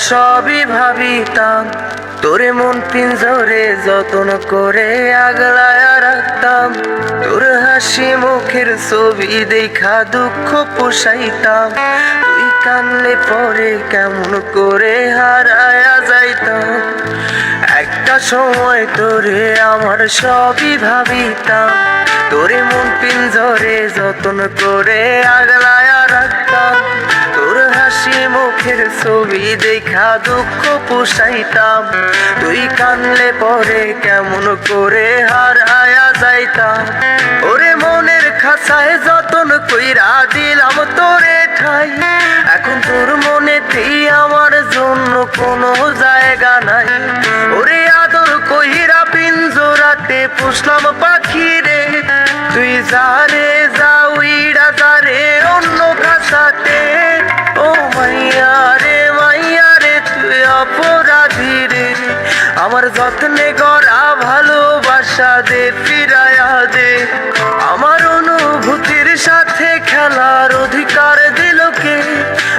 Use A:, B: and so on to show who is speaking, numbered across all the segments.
A: সবই ভাবিতাম, তোরে মন পিঞ্জরে যতন করে আগলায়া রাখতাম। তোর হাসি মুখের ছবি দেখা দুঃখ পোষাইতাম। তুই কানলে পরে কেমন করে হারায়া যাইতাম। একটা সময় তোরে আমার সবই ভাবিতাম, তোরে মন পিঞ্জরে যতন করে আগলায়া রাখতাম। তোর হাসি মুখের ছবি দেখা দুঃখ পোষাইতাম। তুই কানলে পরে কেমন করে হারায়া যাইতাম। ওরে মনের খাঁচায় যতন কইরা দিলাম তোরে ঠাই, এখন তোর মনেতেই আমার জন্য কোনো জায়গা নাই। ওরে আদর কইরা পিঞ্জরাতে পুষলাম পাখি রে, তুই যারে যা উইড়া যারে অন্য খাঁচাতে। ও মাইয়া রে তুই অপরাধী রে, আমার যত্নে গড়া ভালোবাসা দে ফিরায়া দে। আমার অনুভূতির সাথে খেলার অধিকার দিল কে?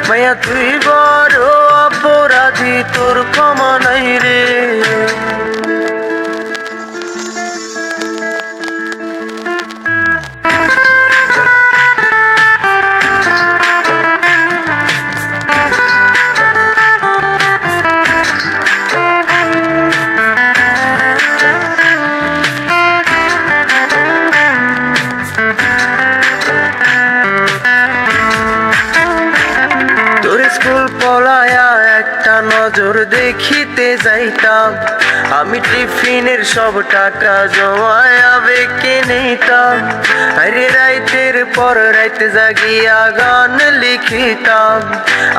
A: মাইয়া তুই বড় অপরাধী, তোর ক্ষমা নাই রে। স্কুল পলায়া একটা নজর দেখিতে যাইতাম, আমি টিফিনের সব টাকা জমায়া বেঁকে নিতাম। আরে রাইতের পর রাইতে জাগিয়া গান লিখিতাম,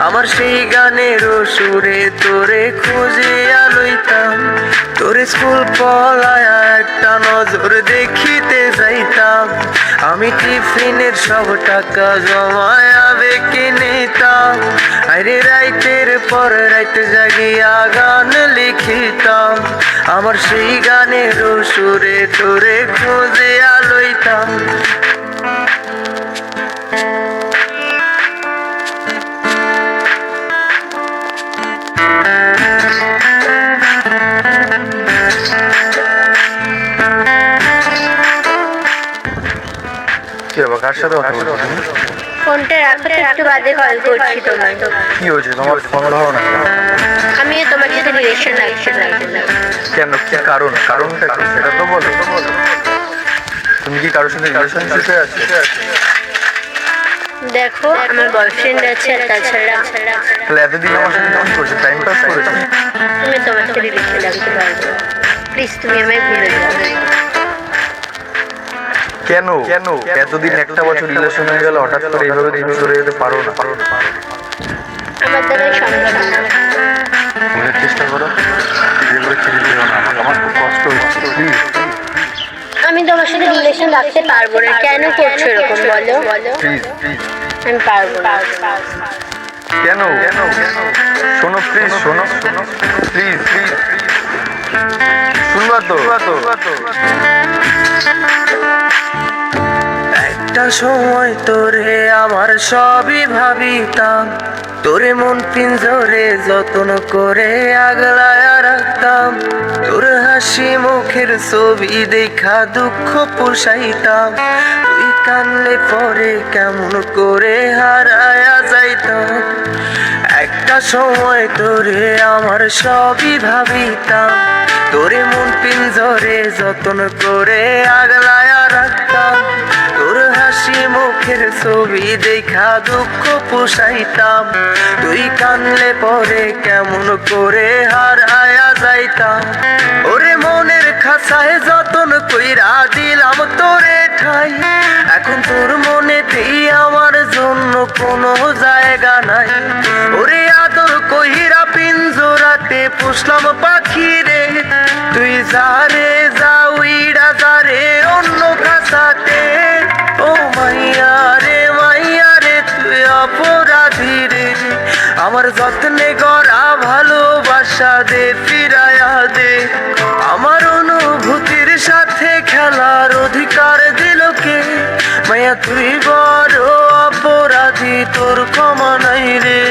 A: আমার সেই গানের সুরে তোরে খুঁজিয়া লইতাম। তোর স্কুল পলায়া একটা নজর দেখিতে যাইতাম, আমি টিফিনের সব টাকা জমায়া বেঁকে নিতাম। আরে রাইতের পর রাইতে জাগিয়া গান লিখিতাম, আমার সেই গানের সুরে তোরে খুঁজিয়া লইতাম। কি বাবা, কার সাথে কথা বলছো?
B: ফোনটা রাখো, একটু বাদে কল করছি তোমায়।
A: কি হয়েছে তোমার? ফোন ধরো না।
B: আমি তোমার সাথে রিলেশন রাখছি না।
A: কেন? কি কারণ? কারণটা কি সেটা তো বলো। তুমি কি কারোর সাথে রিলেশনশিপে আছো?
B: দেখো, আমার বয়ফ্রেন্ড আছে, আর তাছাড়া
A: তাহলে এতদিন আমার সাথে ফোন করছো, টাইম পাস করেছো?
B: তুমি তোমার সাথে রিলেশন রাখতে পারবো? প্লিজ তুমি আমায় ভুলে যাও।
A: কেন? এতদিন একটা বছর রিলেশন হয়ে গেল, হঠাৎ করে এইভাবে তুমি সরে যেতে পারো না?
B: আমার দ্বারাই সম্ভব না।
A: বোঝার চেষ্টা করো, আমার খুব কষ্ট হচ্ছে। প্লিজ,
B: আমি তোমার সাথে রিলেশন রাখতে পারবো না। কেন করছো এরকম বলো?
A: প্লিজ
B: আমি পারবো না।
A: কেন? শোনো প্লিজ, শোনো প্লিজ, শুনবা তো? একটা সময় তোরে আমার সবই ভাবিতাম, তোরে মন পিঞ্জরে যতন করে আগলায়া রাখতাম। তোর হাসি মুখের ছবি দেখা দুঃখ পোষাইতাম। তুই কানলে পরে কেমন করে হারায়া যাইতাম। একটা সময় তোরে আমার সবই ভাবিতাম, তোরে মন পিঞ্জরে যতন করে আগলায়া রাখতাম। তোর হাসি মুখের ছবি দেখা দুঃখ পোষাইতাম। তুই কানলে পরে কেমন করে হারায়া যাইতাম। ওরে মনের খাঁচায় যতন কইরা দিলাম তোরে ঠাই, এখন তোর মনেতেই আমার জন্য কোনো জায়গা নাই। ওরে আদর কইরা পিঞ্জরাতে পুষলাম পাখি রে, তুই যারে যা উইড়া যারে অন্য খাঁচাতে। ও মাইয়া রে তুই অপরাধী রে, আমার যত্নে গড়া ভালোবাসা দে ফিরায়া দে। আমার অনুভূতির সাথে খেলার অধিকার দিল কে? মাইয়া তুই বড় অপরাধী, তোর ক্ষমা নাই রে।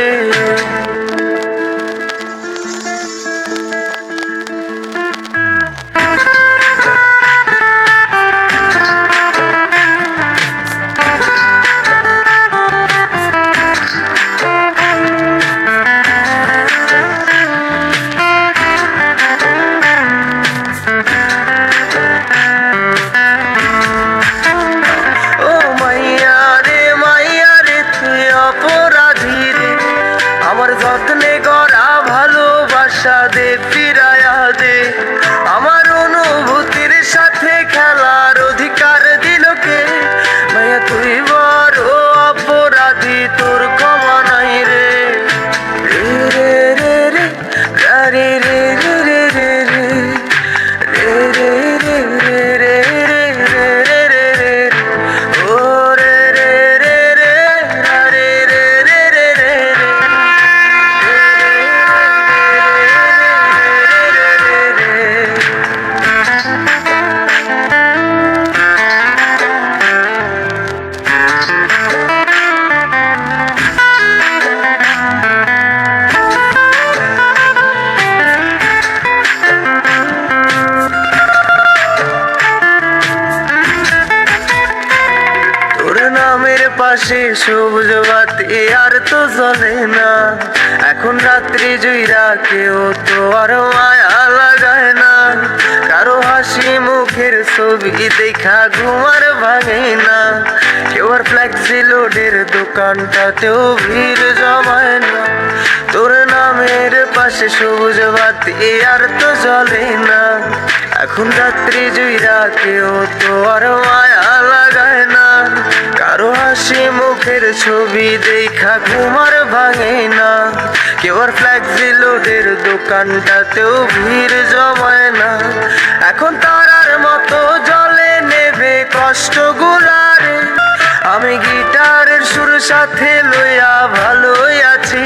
C: পাশে সবুজ বাতি আর তো জ্বলে না। এখন রাত্রি জুইরা কেউ তো আর মায়া লাগায় না। কারো হাসি মুখের ছবি দেখা ঘুমার ভাঙে না। কেউ আর ফ্লেক্সি লোডের দোকানটাতেও ভিড় জমায় না। তোর নামের পাশে সবুজ বাতি আর তো জ্বলে না। এখন রাত্রি জুইরা কেউ তো আর মায়া লাগায় না। কারো হাসি মুখের ছবি দেখা ঘুমার ভাঙে না। কেউ আর ফ্লেক্সি লোডের দোকানটাতেও ভিড় জমায় না। এখন তারার মতো জলে নেবে কষ্ট গুলারে। আমি গিটারের সুর সাথে লইয়া ভালোই আছি।